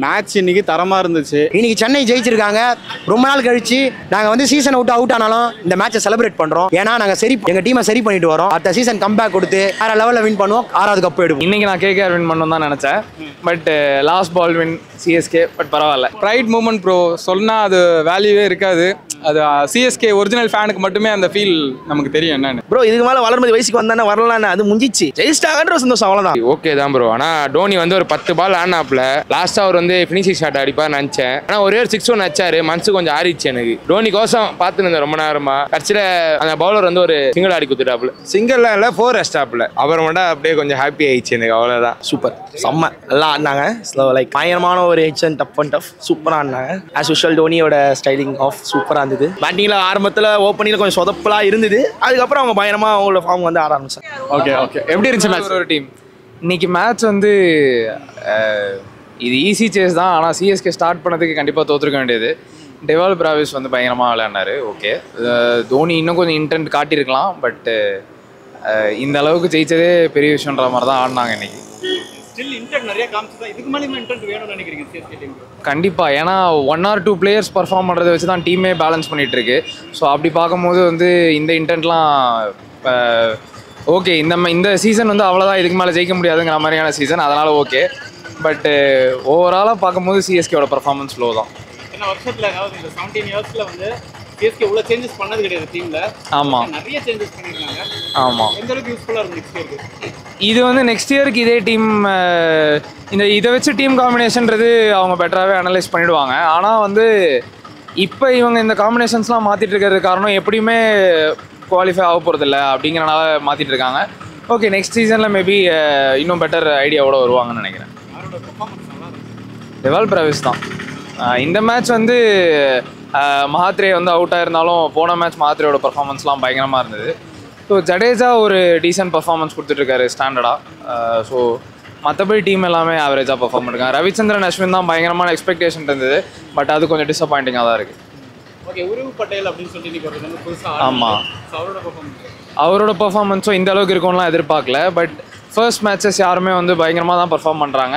Match இன்னைக்கு தரமா இருந்துச்சு. இன்னைக்கு சென்னை ஜெயிச்சிருக்காங்க. ரொம்ப நாள் கழிச்சு நாங்க வந்து சீசன் அவுட் ஆனாலும் இந்த மேட்சை செலிப்ரேட் பண்றோம். ஏன்னா நாங்க எங்க டீமை சரி பண்ணிட்டு வரோம். அடுத்த சீசன் கம்பேக் கொடுத்து வேற லெவலில் வின் பண்ணுவோம். 6வது கப் எடுப்போம். இன்னைக்கு நான் கேகேஆர் வின் பண்ணணும் தான் நினைச்சேன். But last ball win CSK. But பரவாயில்ல. ப்ரைட் மூமெண்ட் ப்ரோ சொன்னா அது வேல்யூவே இருக்காது. அது சிஎஸ்கே ஒரிஜினல் ஃபேனுக்கு மட்டுமே அந்த ஃபீல் நமக்கு தெரியும் என்னன்னு. ப்ரோ இதுக்கு மேலே வளர்மதி வயசுக்கு வந்தானே வரலான்னு அது முடிஞ்சிச்சு. ஜெயிச்சிட்டாங்கன்ற சந்தோஷம் அவ்வளோதான். ஓகே தான் ப்ரோ. ஆனால் டோனி வந்து ஒரு 10 பால் ஆனாப்ல லாஸ்ட்டாக அவர் வந்து ஃபினிஷிங் ஷாட் அடிப்பார் நினச்சேன். ஆனால் ஒரே ஒரு 6 அடிச்சாரு. மனசு கொஞ்சம் ஆறிச்சு எனக்கு. டோனி கோசம் பார்த்துருந்தேன் ரொம்ப நேரமா. கடைசியில் அந்த பவுலர் வந்து ஒரு சிங்கிள் ஆடி குத்துட்டாப்ல. சிங்கிள்லாம் இல்லை 4 அடிச்சிட்டாப்ல. அவர் மட்டும் அப்படியே கொஞ்சம் ஹாப்பி ஆயிடுச்சு எனக்கு. அவ்வளோதான். சூப்பர் செம்ம நல்லா ஆடினாங்க. லைக் பயங்கரமான ஒரு H and tough and tough சூப்பராக ஆடினாங்க. ஆஸ் யூஷுவல் டோனியோட ஸ்டைலிங் ஆஃப் சூப்பராக இருந்தது. பேட்டிங்கில் ஆரம்பத்தில் ஓப்பனிங்கில் கொஞ்சம் சொதப்பலாக இருந்தது. அதுக்கப்புறம் அவங்க பயங்கரமாக அவங்களோட ஃபார்ம் வந்து ஆட ஆரம்பிச்சாங்க. ஓகே எப்படி இருந்துச்சு மேட்ச்? ஒரு டீம் இன்னைக்கு மேட்ச் வந்து இது ஈஸி சேஸ் தான். ஆனால் சிஎஸ்கே ஸ்டார்ட் பண்ணதுக்கு கண்டிப்பாக தோற்றுக்க வேண்டியது. டெவால் பிராவிஸ் வந்து பயங்கரமாக விளையாண்டாரு. ஓகே தோனி இன்னும் கொஞ்சம் இன்டென்ட் காட்டியிருக்கலாம். பட் இந்த அளவுக்கு ஜெயிச்சதே பெரிய விஷயன்ற மாதிரி தான் ஆடினாங்க இன்னைக்கு. கண்டிப்பாக. ஏன்னா 1 or 2 பிளேயர்ஸ் பர்ஃபார்ம் பண்ணுறதை வச்சு தான் டீமே பேலன்ஸ் பண்ணிகிட்டு இருக்கு. ஸோ அப்படி பார்க்கும்போது வந்து இந்த இன்டென்ட்லாம் ஓகே. இந்த சீசன் வந்து அவ்வளோதான், இதுக்கு மேலே ஜெயிக்க முடியாதுங்கிற மாதிரியான சீசன். அதனால் ஓகே. பட் ஓவராலாக பார்க்கும்போது சிஎஸ்கேவோட பர்ஃபார்மன்ஸ் லோ தான். ஏன்னா வருஷத்தில் அதாவது இந்த 17 இயர்ஸில் வந்து சிஎஸ்கே இவ்வளோ சேஞ்சஸ் பண்ணது கிடையாது டீமில். ஆமாம், நிறைய சேஞ்சஸ் பண்ணியிருக்காங்க. ஆமாம். எந்த அளவுக்கு யூஸ்ஃபுல்லாக இருக்கும் நெக்ஸ்ட் இயருக்கு? இது வந்து நெக்ஸ்ட் இயருக்கு இதே டீம் இதை வச்சு டீம் காம்பினேஷன்றது அவங்க பெட்டராகவே அனலைஸ் பண்ணிவிடுவாங்க. ஆனால் வந்து இப்போ இவங்க இந்த காம்பினேஷன்ஸ்லாம் மாற்றிட்டு இருக்கிறது காரணம் எப்படியுமே குவாலிஃபை ஆக போகிறதில்ல அப்படிங்கிறனால மாற்றிட்டு இருக்காங்க. ஓகே நெக்ஸ்ட் சீசனில் மேபி இன்னும் பெட்டர் ஐடியாவோட வருவாங்கன்னு நினைக்கிறேன். டெவால் பிராவிஸ் தான். இந்த மேட்ச் வந்து மஹாத்ரே வந்து அவுட் ஆயிருந்தாலும் போன மேட்ச் மஹாத்ரேயோட பர்ஃபார்மன்ஸ்லாம் பயங்கரமாக இருந்தது. ஸோ ஜடேஜா ஒரு டீசென்ட் பர்ஃபார்மன்ஸ் கொடுத்துட்ருக்காரு ஸ்டாண்டர்டாக. ஸோ மற்றபடி டீம் எல்லாமே ஆவரேஜாக பர்ஃபார்ம் பண்ணிருக்காங்க. ரவிச்சந்திரன் அஸ்வின் தான் பயங்கரமான எக்ஸ்பெக்டேஷன் இருந்தது. பட் அது கொஞ்சம் டிசப்பாயிண்டிங்காக தான் இருக்குது. ஓகே உருவ் பட்டேல் அப்படின்னு சொல்லிட்டு புதுசாக. ஆமாம், அவரோட பர்ஃபார்மன்ஸும் இந்த அளவுக்கு இருக்கும்லாம் எதிர்பார்க்கல. பட் ஃபர்ஸ்ட் மேட்சஸ் யாருமே வந்து பயங்கரமாக தான் பர்ஃபார்ம் பண்ணுறாங்க.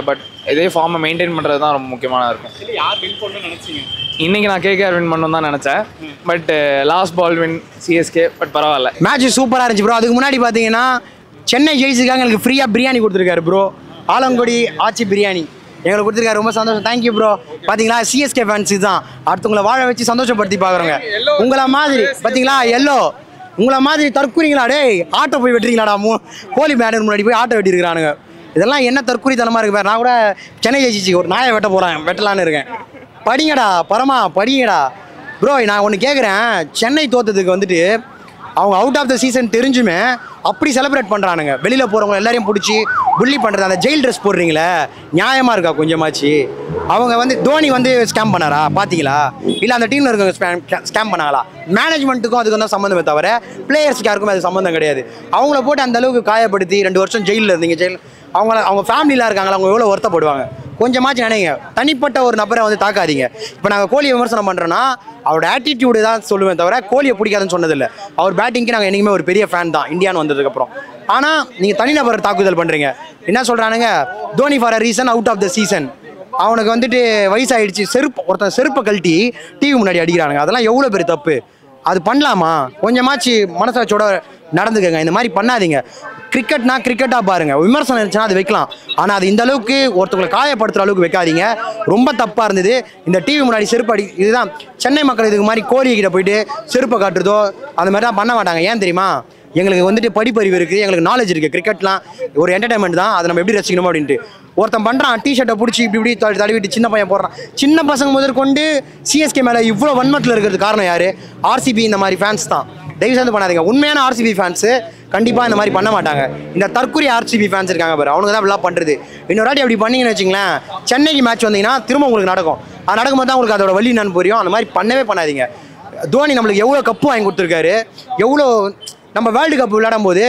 பட் இதே ஃபார்மை மெயின்டைன் பண்ணுறது தான் ரொம்ப முக்கியமாக இருக்கும். யார் வின் பண்ணணும்னு நினச்சிங்க? இன்னைக்கு நான் கேகேஆர் வின் பண்ணணும் தான் நினச்சேன். But last ball win CSK. But பரவாயில்ல. மேட்ச் சூப்பராக இருந்துச்சு ப்ரோ. அதுக்கு முன்னாடி பார்த்தீங்கன்னா சென்னை ஜெயிச்சிருக்காங்க. எங்களுக்கு ஃப்ரீயாக பிரியாணி கொடுத்துருக்காரு ப்ரோ. ஆலங்குடி ஆச்சி பிரியாணி எங்களுக்கு கொடுத்துருக்காரு. ரொம்ப சந்தோஷம். Thank you bro. பார்த்தீங்களா சிஎஸ்கே ஃபேன்ஸ் தான் அடுத்தவங்களை வாழ வச்சு சந்தோஷப்படுத்தி பார்க்குறோங்க. உங்களை மாதிரி பார்த்தீங்களா எல்லோ உங்களை மாதிரி தற்கூறிங்களா டேய் ஆட்டோ போய் வெட்டுறீங்களாடா கோழி பேனர் முன்னாடி போய் ஆட்டோ வெட்டிருக்கிறானுங்க. இதெல்லாம் என்ன தற்கூரித்தனமாக இருக்கு பாரு. நான் கூட சென்னை ஜெயிச்சிச்சு ஒரு நாயை வெட்ட போகிறேன் வெட்டலான்னு இருக்கேன். படிங்கடா பரமா படிங்கடா ப்ரோ. நான் ஒன்று கேட்குறேன். சென்னை தோற்றதுக்கு வந்துட்டு அவங்க அவுட் ஆஃப் த சீசன் தெரிஞ்சுமே அப்படி செலிப்ரேட் பண்ணுறானுங்க. வெளியில் போகிறவங்க எல்லாரையும் பிடிச்சி புள்ளி பண்ணுறது. அந்த ஜெயில் ட்ரெஸ் போடுறீங்களே நியாயமாக இருக்கா கொஞ்சமாச்சு? அவங்க வந்து தோனி வந்து ஸ்கேம் பண்ணாரா பார்த்தீங்களா? இல்லை அந்த டீமில் இருக்கவங்க ஸ்கேம் பண்ணாங்களா? மேனேஜ்மெண்ட்டுக்கும் அதுக்கு தான் சம்மந்தமே தவிர பிளேயர்ஸ்க்கு யாருக்குமே அது சம்மந்தம் கிடையாது. அவங்கள போட்டு அந்த அளவுக்கு காயப்படுத்தி 2 வருஷம் ஜெயிலில் இருந்தீங்க. அவங்க ஃபேமிலியில் இருக்காங்களா? அவங்க எவ்வளோ வருத்தப்படுவாங்க கொஞ்சமாச்சு நினைங்க. தனிப்பட்ட ஒரு நபரை வந்து தாக்காதீங்க. இப்போ நாங்கள் கோழியை விமர்சனம் பண்ணுறோன்னா அவரோட ஆட்டிடியூடு தான் சொல்லுவேன் தவிர கோழியை பிடிக்காதுன்னு சொன்னதில்லை. அவர் பேட்டிங்க்கு நாங்கள் என்றைக்குமே ஒரு பெரிய ஃபேன் தான் இந்தியான்னு வந்ததுக்கப்புறம். ஆனால் நீங்கள் தனிநபர் தாக்குதல் பண்ணுறீங்க. என்ன சொல்கிறானுங்க? Dhoni for a reason out of the season. அவனுக்கு வந்துட்டு வயசாகிடுச்சு. ஒருத்தன் செருப்பை கழட்டி டிவி முன்னாடி அடிக்கிறானுங்க. அதெல்லாம் எவ்வளோ பெரிய தப்பு. அது பண்ணலாமா? கொஞ்சமாச்சு மனசாட்சியோட நடந்துக்கங்க. இந்த மாதிரி பண்ணாதீங்க. கிரிக்கெட்னா கிரிக்கெட்டாக பாருங்கள். விமர்சனம் இருந்துச்சுன்னா அது வைக்கலாம். ஆனால் அது இந்த அளவுக்கு ஒருத்தவங்களை காயப்படுத்துகிற அளவுக்கு வைக்காதீங்க. ரொம்ப தப்பாக இருந்தது. இந்த டிவி முன்னாடி செருப்பு இதுதான் சென்னை மக்கள் இதுக்கு மாதிரி கோழிகிட்ட போயிட்டு செருப்பை காட்டுறதோ அந்த மாதிரி தான் பண்ண மாட்டாங்க. ஏன் தெரியுமா? எங்களுக்கு வந்துட்டு படிப்பறிவு இருக்குது, எங்களுக்கு நாலேஜ் இருக்குது. கிரிக்கெட்லாம் ஒரு என்டர்டைன்மெண்ட் தான். அதை நம்ம எப்படி ரசிக்கணுமோ அப்படின்ட்டு ஒருத்தன் பண்ணுறான். டிஷர்ட்டை பிடிச்சி இப்படி தடவிட்டு சின்ன பையன் போடுறான். சின்ன பசங்க முதற்கொண்டு சிஎஸ்கே மேலே இவ்வளோ வன்மத்தில் இருக்கிறது காரணம் யார்? ஆர்சிபி இந்த மாதிரி ஃபேன்ஸ் தான். தயவு செய்து பண்ணாதீங்க. உண்மையான ஆர்சிபி ஃபேன்ஸு கண்டிப்பாக இந்த மாதிரி பண்ண மாட்டாங்க. இந்த தற்கொலை ஆர்சிபி ஃபேன்ஸ் இருக்காங்க பாரு, அவனுக்கு தான் இப்படிலாம் பண்ணுறது. இன்னொரு வாட்டி அப்படி பண்ணிங்கன்னு வச்சிங்களேன், சென்னைக்கு மேட்ச் வந்தீங்கன்னா திரும்ப உங்களுக்கு நடக்கும். அது நடக்கும்போது தான் உங்களுக்கு அதோட வழி என்னன்னு புரியும். அந்த மாதிரி பண்ணவே பண்ணாதீங்க. தோனி நம்மளுக்கு எவ்வளோ கப்பு வாங்கி கொடுத்துருக்காரு. எவ்வளோ நம்ம வேர்ல்டு கப் விளையாடும் போது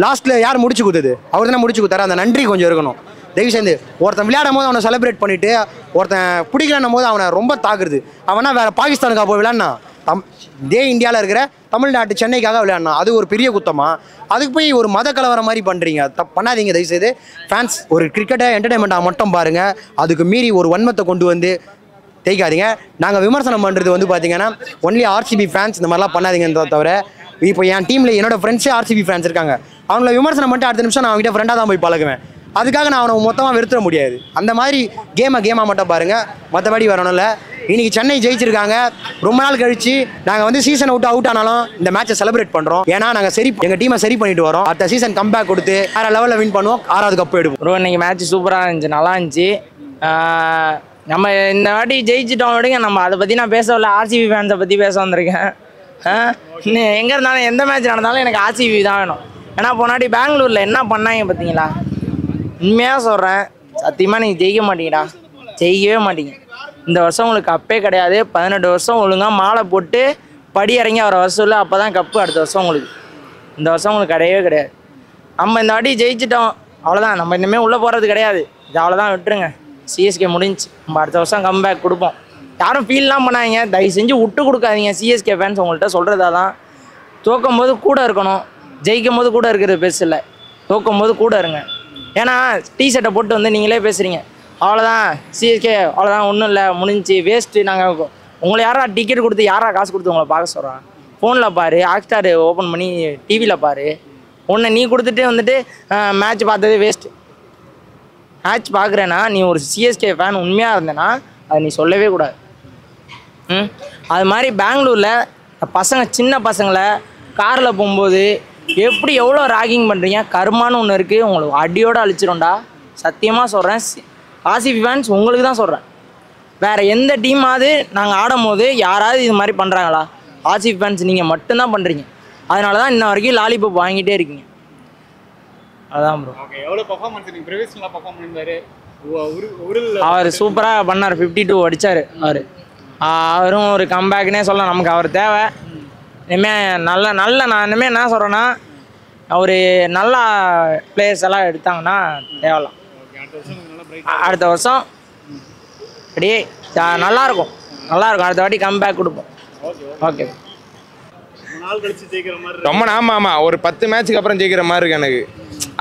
லாஸ்ட்டில் யார் முடிச்சு கொடுத்தது? அவர் தானே முடிச்சு கொடுத்தாரு. அந்த நன்றி கொஞ்சம் இருக்கணும். தயவு சேர்ந்து ஒருத்தன் விளையாடும் போது அவனை செலிப்ரேட் பண்ணிவிட்டு ஒருத்தன் பிடிக்கலன்னும் போது அவனை ரொம்ப தாக்குறது. அவனா வேறு பாகிஸ்தானுக்கு போய் விளையாடினா இதே இந்தியாவில் இருக்கிற தமிழ்நாட்டு சென்னைக்காக விளையாடணும், அது ஒரு பெரிய குத்தமா? அதுக்கு போய் ஒரு மத கலவரம் மாதிரி பண்ணுறீங்க, பண்ணாதீங்க தயவுசெய்து. ஃபேன்ஸ் ஒரு கிரிக்கெட்டை என்டர்டைன்மெண்ட்டாக மட்டும் பாருங்கள், அதுக்கு மீறி ஒரு வன்மத்தை கொண்டு வந்து தேய்க்காதீங்க. நாங்கள் விமர்சனம் பண்ணுறது வந்து பார்த்தீங்கன்னா ஒன்லி ஆர்சிபி ஃபேன்ஸ் இந்த மாதிரிலாம் பண்ணாதீங்கன்றத தவிர, இப்போ என் டீமில் என்னோட ஃப்ரெண்ட்ஸே ஆர்சிபி ஃபேன்ஸ் இருக்காங்க, அவங்கள விமர்சனம் பண்ணிட்டு அடுத்த நிமிஷம் நான் அவங்ககிட்ட ஃப்ரெண்டாக தான் போய் பழகுவேன். அதுக்காக நான் அவனை மொத்தமாக வெறுத்துட முடியாது. அந்த மாதிரி கேமாக மட்டும் பாருங்கள், மற்றபடி வரணும்ல. இன்றைக்கி சென்னை ஜெயிச்சிருக்காங்க. ரொம்ப நாள் கழிச்சு நாங்கள் வந்து சீசன் அவுட் ஆனாலும் இந்த மேட்சை செலிப்ரேட் பண்ணுறோம். ஏன்னா நாங்கள் எங்கள் டீமை சரி பண்ணிட்டு வரோம். அடுத்த சீசன் கம்பேக் கொடுத்து வேறு லெவலில் வின் பண்ணுவோம், 6வது கப் எடுப்போம். ப்ரோ இன்னைக்கு மேட்ச் சூப்பராக இருந்துச்சு, நல்லா இருந்துச்சு. நம்ம இந்த வாட்டி ஜெயிச்சிட்டோம் விடுங்க, நம்ம அதை பற்றி நான் பேசவில்லை, ஆர்சிபி ஃபேன்ஸை பற்றி பேச வந்திருக்கேன். எங்கே இருந்தாலும் எந்த மேட்ச் நடந்தாலும் எனக்கு ஆர்சிபி தான் வேணும். ஏன்னா போனாட்டி பெங்களூரில் என்ன பண்ணாங்க பார்த்தீங்களா? உண்மையாக சொல்கிறேன், சத்தியமாக நீங்கள் ஜெயிக்க மாட்டீங்கடா, ஜெயிக்கவே மாட்டீங்க. இந்த வருஷம் உங்களுக்கு கப்பே கிடையாது. 18 வருஷம் ஒழுங்காக மாலை போட்டு படி இறங்கி வர வருஷம் அப்போ தான் கப்பு. அடுத்த வருஷம் உங்களுக்கு, இந்த வருஷம் உங்களுக்கு கிடையவே கிடையாது. நம்ம இந்த வாட்டி ஜெயிச்சிட்டோம், அவ்வளோதான். நம்ம இனிமேல் உள்ளே போகிறது கிடையாது, இது அவ்வளோதான், விட்டுருங்க. சிஎஸ்கே முடிஞ்சு, நம்ம அடுத்த வருஷம் கம்பேக் கொடுப்போம். யாரும் ஃபீல்லாம் பண்ணாதீங்க, தயவு செஞ்சு விட்டு கொடுக்காதீங்க. சிஎஸ்கே ஃபேன்ஸ் உங்கள்கிட்ட சொல்கிறதா தான், தோக்கும் போது கூட இருக்கணும், ஜெயிக்கும் போது கூட இருக்கிறது பெருசு இல்லை, தோக்கும் போது கூட இருங்க. ஏன்னா டிஷர்ட்டை போட்டு வந்து நீங்களே பேசுகிறீங்க, அவ்வளோதான் சிஎஸ்கே அவ்வளோதான், ஒன்றும் இல்லை, முடிஞ்சு, வேஸ்ட்டு. நாங்கள் உங்களை யாரா டிக்கெட் கொடுத்து யாரா காசு கொடுத்து உங்களை பார்க்க சொல்கிறோம்? ஃபோனில் பாரு, ஹாட்ஸ்டார் ஓப்பன் பண்ணி டிவியில் பாரு. ஒன்று நீ கொடுத்துட்டு வந்துட்டு மேட்ச் பார்த்ததே வேஸ்ட்டு. மேட்ச் பார்க்குறேன்னா நீ ஒரு சிஎஸ்கே ஃபேன் உண்மையாக இருந்தேன்னா அது நீ சொல்லவே கூடாது. அது மாதிரி பெங்களூரில் பசங்க, சின்ன பசங்களை காரில் போகும்போது எப்படி எவ்வளோ ராகிங் பண்ணுறீங்க? கருமான்னு ஒன்று இருக்குது, உங்களுக்கு அடியோடு அழிச்சிடும்டா, சத்தியமாக சொல்கிறேன். ஆர்சிபி ஃபேன்ஸ் உங்களுக்கு தான் சொல்கிறேன், வேறு எந்த டீமாவது நாங்கள் ஆடும் போது யாராவது இது மாதிரி பண்ணுறாங்களா? ஆர்சிபி ஃபேன்ஸ் நீங்கள் மட்டும்தான் பண்ணுறீங்க. அதனால தான் இன்ன வரைக்கும் லாலிபாப் வாங்கிட்டே இருக்கீங்க. அதான் ப்ரோ. ஓகே, எவ்வளோ பர்ஃபார்மன்ஸ் நீங்கள் ப்ரிவியஸ்லாம் பர்ஃபார்ம் பண்ணிருந்தாரு? அவர் சூப்பராக பண்ணார், 52 அடித்தார். அவரும் ஒரு கம்பேக்னே சொல்லலாம். நமக்கு அவர் தேவை. இனிமேல் நான் இனிமேல் என்ன சொல்கிறேன்னா, ஒரு நல்ல பிளேயர்ஸ் எல்லாம் எடுத்தாங்கன்னா தேவலாம். அடுத்த வருஷம் அப்படியே நல்லாயிருக்கும். அடுத்த வாட்டி கம்பேக் கொடுப்போம். ஓகே, ரொம்ப ஆமாம், ஒரு 10 மேட்ச்சுக்கு அப்புறம் ஜெயிக்கிற மாதிரி இருக்கு எனக்கு.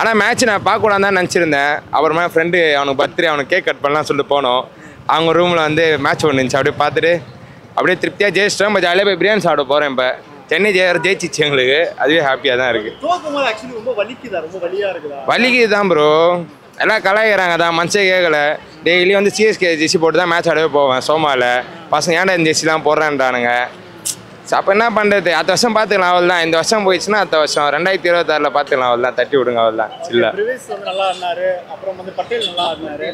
ஆனால் மேட்ச் நான் பார்க்கக்கூடாது தான் நினச்சிருந்தேன். அப்புறமா ஃப்ரெண்டு அவனுக்கு பர்த்டே, அவனுக்கு கேக் கட் பண்ணலாம் சொல்லிட்டு போனோம். அவங்க ரூமில் வந்து மேட்ச் ஒன்று இருந்துச்சு, அப்படியே பார்த்துட்டு அப்படியே திருப்தியாக ஜெயிச்சிட்டோம். இப்போ ஜாலியாக போய் பிரியாணி சாப்பிட போகிறேன். இப்போ சென்னை ஜெயிச்சிச்சு எங்களுக்கு, அதுவே ஹாப்பியாக தான் இருக்குது. வலிக்குது தான் ப்ரோ, எல்லாம் கலாய்க்கிறாங்க தான், மனசே கேட்கல. டெய்லி வந்து சிஎஸ்கே ஜெர்சி போட்டு தான் மேட்ச் ஆடவே போவேன் சோமாவில். பசங்க ஏன்டா இந்த ஜெர்சிலாம் போடுறான்றானுங்க. அப்போ என்ன பண்ணுறது? அடுத்த வருஷம் பார்த்துக்கலாம், அவள் தான். இந்த வருஷம் போயிடுச்சுன்னா அடுத்த வருஷம் 2026 பார்த்துக்கலாம், அவள் தான். தட்டி விடுங்க, அவள் தான். இல்லை நல்லா ஆடினாரு, அப்புறம் வந்து பட்டேல் நல்லா ஆடினாரு.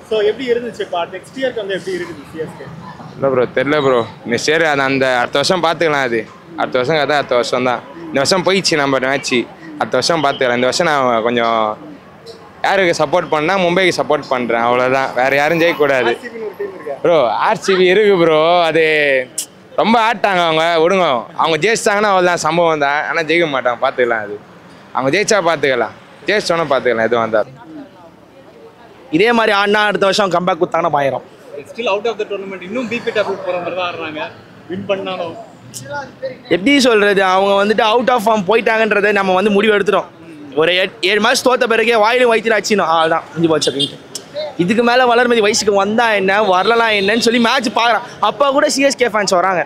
ஸோ எப்படி இருந்துச்சு? இப்போ நெக்ஸ்ட் இயர்க்கு வந்து எப்படி இருக்குது சிஎஸ்கே? இல்லை ப்ரோ, தெரில ப்ரோ. நெக்ஸ்ட் இயர் அது அந்த அடுத்த வருஷம் பார்த்துக்கலாம். அது அடுத்த வருஷம் கதை, அடுத்த வருஷம் தான். இந்த வருஷம் போயிடுச்சு நம்ம மேட்ச்சு, அடுத்த வருஷம் பார்த்துக்கலாம். இந்த வருஷம் நான் கொஞ்சம் யாருக்கு சப்போர்ட் பண்ணால் மும்பைக்கு சப்போர்ட் பண்ணுறேன், அவ்வளோதான். வேறு யாரும் ஜெயிக்கக்கூடாது ப்ரோ. ஆர்சிபி இருக்கு ப்ரோ, அது ரொம்ப ஆட்டாங்க அவங்க, விடுங்க. அவங்க ஜெயிச்சிட்டாங்கன்னா அவ்வளோதான், சம்பவம் தான். ஆனால் ஜெயிக்க மாட்டாங்க, பார்த்துக்கலாம். அது அவங்க ஜெயிச்சா பார்த்துக்கலாம், ஜெயிச்சோன்னா பார்த்துக்கலாம், எதுவும் வந்தால். இதே மாதிரி ஆடினா அடுத்த வருஷம் கம்பேக் கொடுத்தாங்கன்னா பாயிரம். Still out of the tournament, இன்னும் பிபி டேபிள் போகிற மாதிரி தான் ஆடுறாங்க. வின் பண்ணாலும் எப்படி சொல்கிறது, அவங்க வந்துட்டு அவுட் ஆஃப் ஃபார்ம் போயிட்டாங்கன்றதை நம்ம வந்து முடிவு எடுத்துட்டோம். ஒரு 7 மேட்ச் தோற்ற பிறகு வாயிலும் வயிற்று ஆச்சுன்னு அதுதான் முடிஞ்சு போச்சு அப்படின்ட்டு. இதுக்கு மேலே வளர்மதி வயசுக்கு வந்தா என்ன, வரலாம் என்னன்னு சொல்லி மேட்ச் பார்க்குறேன். அப்போ கூட சிஎஸ்கே ஃபேன்ஸ் வராங்க.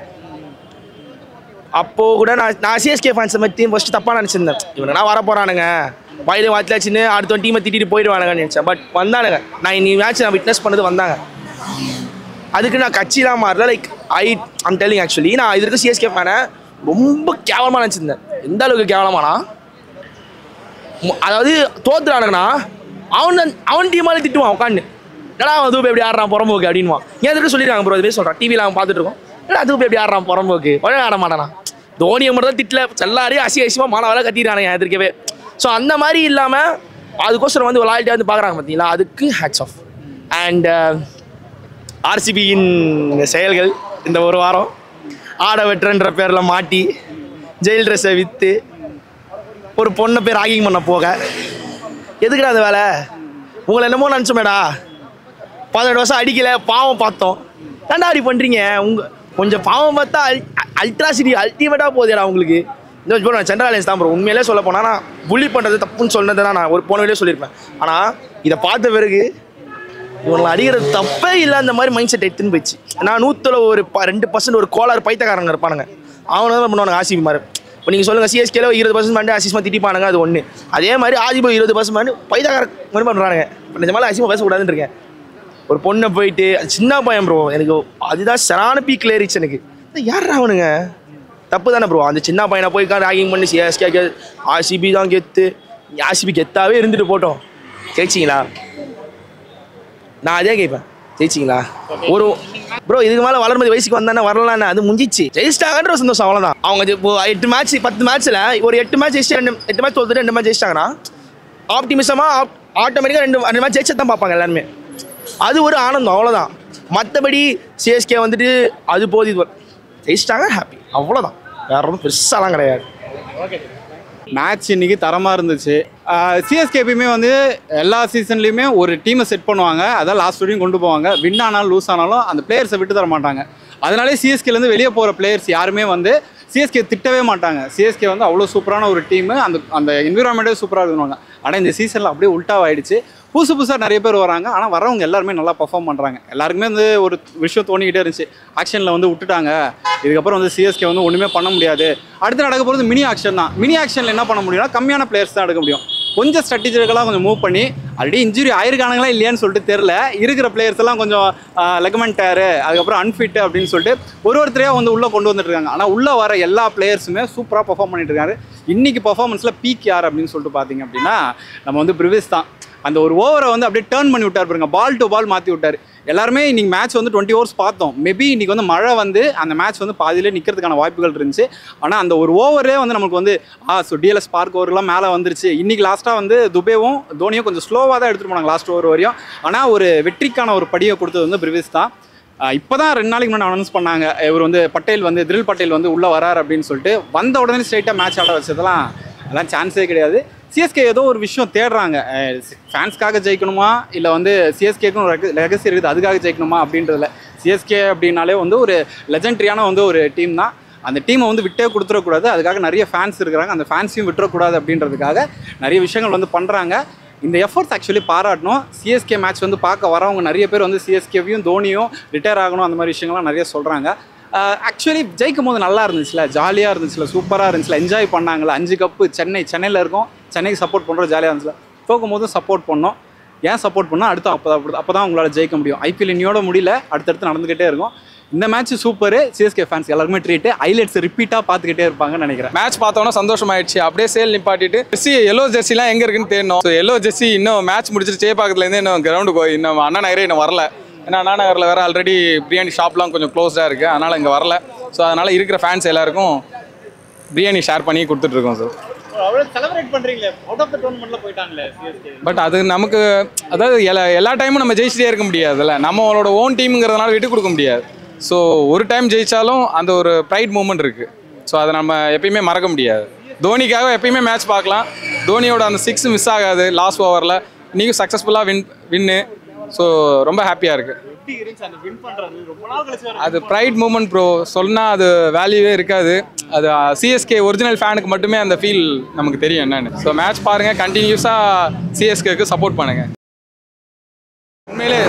அப்போது கூட நான் சிஎஸ்கே ஃபேன்ஸை பற்றி ஃபஸ்ட்டு தப்பாக நினச்சிருந்தேன். இவனுங்கனா வர போகிறானுங்க, வாயிலும் வாய்ச்சிலாச்சுன்னு அடுத்த டீமை திட்டிட்டு போயிடுவானுங்கன்னு நினச்சேன். பட் வந்தானுங்க, நான் இன்னி மேட்ச் நான் விட்னஸ் பண்ணது வந்தாங்க. அதுக்கு நான் கட்சிலாம் மாறல. லைக் ஐம் டெல்லிங் ஆக்சுவலி, நான் இது இருக்க சிஎஸ்கே ஃபேனை ரொம்ப கேவலமாக நினச்சிருந்தேன். எந்த அளவுக்கு கேவலமானா, அதாவது தோத்துறானுங்கண்ணா அவன் டீமாலே திட்டுவான் உட்காந்து, ஏன்னா அவன் தூப்பை எப்படி ஆடுறான் புறம்போக்கு அப்படின்வான். ஏன் எதுக்கு சொல்லிடுறாங்க ப்ரோ, அதுவே சொல்கிறான். டிவியில் அவன் பார்த்துட்டு இருக்கோம், ஏன்னா தூப்பை எப்படி ஆடுறான் புறம்போக்கு, உடனே ஆட மாட்டானா. தோனியை மட்டும் தான் திட்டல, எல்லாரையும் அசியமாக மாணவராக கத்திடுறானுங்க எதிர்க்கவே. ஸோ அந்த மாதிரி இல்லாமல் அதுக்கோசரம் வந்து லாயல்ட்டியாக வந்து பார்க்குறாங்க பார்த்தீங்களா, அதுக்கு ஹேட்ஸ் ஆஃப். அண்ட் ஆர்சிபியின் செயல்கள் இந்த ஒரு வாரம் ஆட வெட்டுறன்ற பேரில் மாட்டி ஜெயில் ட்ரெஸ்ஸை விற்று ஒரு பொண்ணை பேர் ராகிங் பண்ண போக எதுக்குடா அந்த வேலை? உங்களை என்னமோ நினச்சோமேடா, 18 வருஷம் அடிக்கலை, பாவம் பார்த்தோம், ஏன்டா அப்படி பண்ணுறீங்க? கொஞ்சம் பாவம் பார்த்தா அல்ட்ராசிட்டி அல்டிமேட்டாக போகுதுடா உங்களுக்கு. இந்த இப்போ நான் சென்ட்ரல் அலையன்ஸ் தான் ப்ரோ. உண்மையிலே சொல்ல போனால் நான் புள்ளி பண்ணுறது தப்புன்னு சொன்னதை தான் நான் ஒரு போன வீடியோ சொல்லியிருப்பேன். ஆனால் இதை பார்த்த பிறகு இவங்களை அடிக்கிறது தப்பே இல்லை அந்த மாதிரி மைண்ட் செட் எடுத்துன்னு போயிடுச்சு. நான் 100ல் ஒரு 2% ஒரு கோளாறு பைத்தக்காரங்க இருப்பானுங்க, அவனை தான் பண்ணுவானுங்க ஆர்சிபி மாதிரி. இப்போ நீங்கள் சொல்லுங்கள் சிஎஸ்கேல 20% மாட்டு அசிஸ்மா திட்டிப்பானுங்க, அது ஒன்று. அதே மாதிரி ஆர்சிபி 20% மாட்டு பைத்தக்கார மாதிரி பண்ணுறானுங்க. இப்போ நிஜமால அசிஸ்மா பேசக்கூடாதுன்னு இருக்கேன். ஒரு பொண்ணை போயிட்டு சின்ன பையன் ப்ரோ, எனக்கு அதுதான் சரான பீக்கில் ஏறிச்சு எனக்கு. யார் அவனுங்க தப்பு தானே ப்ரோ. அந்த சின்ன பையனை போய் ராகிங் பண்ணி சிஎஸ்கே ஆர்சிபி தான் கெத்து, ஆர்சிபி கெத்தாவே இருந்துட்டு போட்டோம். ஜெயிச்சிங்களா? நான் அதே கேட்பேன், ஜெயிச்சிங்களா? ஒரு ப்ரோ இதுக்கு மேலே வளர்மதி வயசுக்கு வந்தானே வரலான்னு அது முடிஞ்சிச்சு. ஜெயிச்சிட்டாங்கன்ற சந்தோஷம், அவ்வளோதான். அவங்க இப்போ 8 மேட்ச் 10 மேட்ச்சில் ஒரு 8 மேட்ச் ஜெயிச்சு 8 மேட்ச் தோத்துட்டு 2 மேட்ச் ஜெயிச்சிட்டாங்கன்னா ஆப்டிமிசமாக ஆட்டோமேட்டிக்காக 2 மேட்ச் ஜெயிச்சா தான் பார்ப்பாங்க எல்லாருமே. அது ஒரு ஆனந்தம், அவ்வளோதான். மற்றபடி சிஎஸ்கே வந்துட்டு அது போது இது ஜெயிச்சிட்டாங்க ஹாப்பி, அவ்வளோதான். வேற ஒன்றும் பெருசாலாம் கிடையாது. மேட்ச் இன்னைக்கு தரமாக இருந்துச்சு. சிஎஸ்கே எப்பயுமே வந்து எல்லா சீசன்லேயுமே ஒரு டீமை செட் பண்ணுவாங்க, அதான் லாஸ்ட் வரையும் கொண்டு போவாங்க. வின் ஆனாலும் லூஸ் ஆனாலும் அந்த பிளேயர்ஸை விட்டு தர மாட்டாங்க. அதனாலே சிஎஸ்கேலேருந்து வெளியே போகிற பிளேயர்ஸ் யாருமே வந்து சிஎஸ்கே திட்டவே மாட்டாங்க. சிஎஸ்கே வந்து அவ்வளோ சூப்பரான ஒரு டீமு, அந்த என்விரான்மெண்ட்டே சூப்பராக இருக்குவாங்க. ஆனால் இந்த சீசனில் அப்படியே உல்ட்டாவாயிடுச்சு. புதுசாக நிறைய பேர் வராங்க, ஆனால் வரவங்க எல்லாருமே நல்லா பர்ஃபார்ம் பண்ணுறாங்க. எல்லாருக்குமே வந்து ஒரு விஷயம் தோணிக்கிட்டே இருந்துச்சு, ஆக்ஷனில் வந்து விட்டுட்டாங்க, இதுக்கப்புறம் வந்து சிஎஸ்கே வந்து ஒன்றுமே பண்ண முடியாது. அடுத்து நடக்க போகிறது மினி ஆக்ஷன் தான். மினி ஆக்ஷனில் என்ன பண்ண முடியும்னா கம்மியான பிளேயர்ஸ் தான் எடுக்க முடியும். கொஞ்சம் ஸ்ட்ராட்டஜிக்கலாக கொஞ்சம் மூவ் பண்ணி ஆல்ரெடி இன்ஜுரி ஆயிருக்கானுங்களா இல்லையான்னு சொல்லிட்டு தெரில, இருக்கிற பிளேயர்ஸ் எல்லாம் கொஞ்சம் லெகமெண்ட் டயரு, அதுக்கப்புறம் அன்ஃபிட் அப்படின்னு சொல்லிட்டு ஒருத்தரையாக வந்து உள்ளே கொண்டு வந்துட்டு இருக்காங்க. ஆனால் உள்ளே வர எல்லா பிளேயர்ஸுமே சூப்பராக பர்ஃபார்ம் பண்ணிட்டு இருக்காரு. இன்றைக்கி பர்ஃபார்மன்ஸில் பீக் யார் அப்படின்னு சொல்லிட்டு பார்த்தீங்க அப்படின்னா நம்ம வந்து பிரிவிஸ் தான். அந்த ஒரு ஓவரை வந்து அப்படியே டேர்ன் பண்ணி விட்டார் பாருங்க, பால் டு பால் மாற்றி விட்டார். எல்லாருமே இன்றைக்கி மேட்ச் வந்து 20 ஓவர்ஸ் பார்த்தோம். மேபி இன்றைக்கி வந்து மழை வந்து அந்த மேட்ச் வந்து பாதியிலே நிற்கிறதுக்கான வாய்ப்புகள் இருந்துச்சு. ஆனால் அந்த ஒரு ஓவரே வந்து நமக்கு வந்து டிஎல்எஸ் பார்க் ஓவர்லாம் மேலே வந்துருச்சு. இன்றைக்கி லாஸ்ட்டாக வந்து துபேவும் தோனியும் கொஞ்சம் ஸ்லோவாக தான் எடுத்துகிட்டு போனாங்க லாஸ்ட் ஓவர் வரையும். ஆனால் ஒரு வெற்றிக்கான ஒரு படியை கொடுத்தது வந்து பிரிவிஸ் தான். இப்போ தான் 2 நாளைக்கு முன்னாடி அனௌன்ஸ் பண்ணாங்க, இவர் வந்து பட்டேல் வந்து திரில் பட்டேல் வந்து உள்ளே வரார் அப்படின்னு சொல்லிட்டு. வந்த உடனே ஸ்ட்ரைட்டாக மேட்ச் ஆட வச்சதெல்லாம் அதெல்லாம் சான்ஸே கிடையாது. சிஎஸ்கே ஏதோ ஒரு விஷயம் தேடுறாங்க, ஃபேன்ஸ்க்காக ஜெயிக்கணுமா இல்லை வந்து சிஎஸ்கேக்கும் லெகசி இருக்குது அதுக்காக ஜெயிக்கணுமா அப்படின்றதில்ல. சிஎஸ்கே அப்படின்னாலே வந்து ஒரு லெஜெண்டரியான வந்து ஒரு டீம் தான். அந்த டீமை வந்து விட்டே கொடுத்துடக்கூடாது, அதுக்காக நிறைய ஃபேன்ஸ் இருக்கிறாங்க, அந்த ஃபேன்ஸையும் விட்டுறக்கூடாது அப்படின்றதுக்காக நிறைய விஷயங்கள் வந்து பண்ணுறாங்க. இந்த எஃபர்ட்ஸ் ஆக்சுவலி பாராட்டணும். சிஎஸ்கே மேட்ச் வந்து பார்க்க வரவங்க நிறைய பேர் வந்து சிஎஸ்கேவையும் தோனியும் ரிட்டையர் ஆகணும் அந்த மாதிரி விஷயங்கள்லாம் நிறைய சொல்கிறாங்க. ஆக்சுவலி ஜெயிக்கும் போது நல்லா இருந்துச்சுல, ஜாலியாக இருந்துச்சுல, சூப்பராக இருந்துச்சுல, என்ஜாய் பண்ணாங்களா. 5 கப்பு சென்னையில் இருக்கோம், சென்னைக்கு சப்போர்ட் பண்ணுறோம், ஜாலியாக இருந்துச்சுல. தோக்கும் போதும் சப்போர்ட் பண்ணோம். ஏன் சப்போர்ட் பண்ணால் அடுத்து அப்போ தான் உங்களால் ஜெயிக்க முடியும். ஐபிஎல் இன்னியோட முடியல, அடுத்தடுத்து நடந்துக்கிட்டே இருக்கும். இந்த மேட்ச் சூப்பர். சிஎஸ்கே ஃபேன்ஸ் எல்லாருமே ட்ரீட், ஹைலைட்ஸ் ரிப்பீட்டாக பார்த்துக்கிட்டே இருப்பாங்கன்னு நினைக்கிறேன். மேட்ச் பார்த்தோன்னா சந்தோஷமாயிடுச்சு. அப்படியே சேல் நிப்பாட்டிட்டு எல்லோ ஜெர்சிலாம் எங்கே இருக்குன்னு தேடணும். ஸோ எல்லோ ஜெர்சி இன்னும் மேட்ச் முடிச்சுட்டு சேப்பாக்கத்துலேருந்து இன்னும் கிரவுண்டுக்கு போய் இன்னும் அண்ணா நகரே இன்னும் வரல. ஏன்னா அண்ணா நகரில் வேறு ஆல்ரெடி பிரியாணி ஷாப்லாம் கொஞ்சம் க்ளோஸ்டாக இருக்குது, அதனால் இங்கே வரல. ஸோ அதனால் இருக்கிற ஃபேன்ஸ் எல்லாருக்கும் பிரியாணி ஷேர் பண்ணி கொடுத்துட்ருக்கோம் சார். பட் அது நமக்கு அதாவது எல்லா டைமும் நம்ம ஜெயிச்சிட்டே இருக்க முடியாதுல்ல, நம்மளோட ஓன் டீமுங்கிறதுனால விட்டு கொடுக்க முடியாது. ஸோ ஒரு டைம் ஜெயித்தாலும் அந்த ஒரு ப்ரைட் மூமெண்ட் இருக்குது. ஸோ அதை நம்ம எப்பயுமே மறக்க முடியாது. தோனிக்காக எப்பயுமே மேட்ச் பார்க்கலாம். தோனியோட அந்த 6 மிஸ் ஆகாது லாஸ்ட் ஓவரில். இன்றைக்கும் சக்ஸஸ்ஃபுல்லாக வின்னு. ஸோ ரொம்ப ஹாப்பியாக இருக்குது. அது ப்ரைட் மூமெண்ட் ப்ரோ, சொன்னால் அது வேல்யூவே இருக்காது. அது சிஎஸ்கே ஒரிஜினல் ஃபேனுக்கு மட்டுமே அந்த ஃபீல் நமக்கு தெரியும் என்னென்னு. ஸோ மேட்ச் பாருங்கள், கண்டினியூஸாக சிஎஸ்கேக்கு சப்போர்ட் பண்ணுங்கள். உண்மையிலே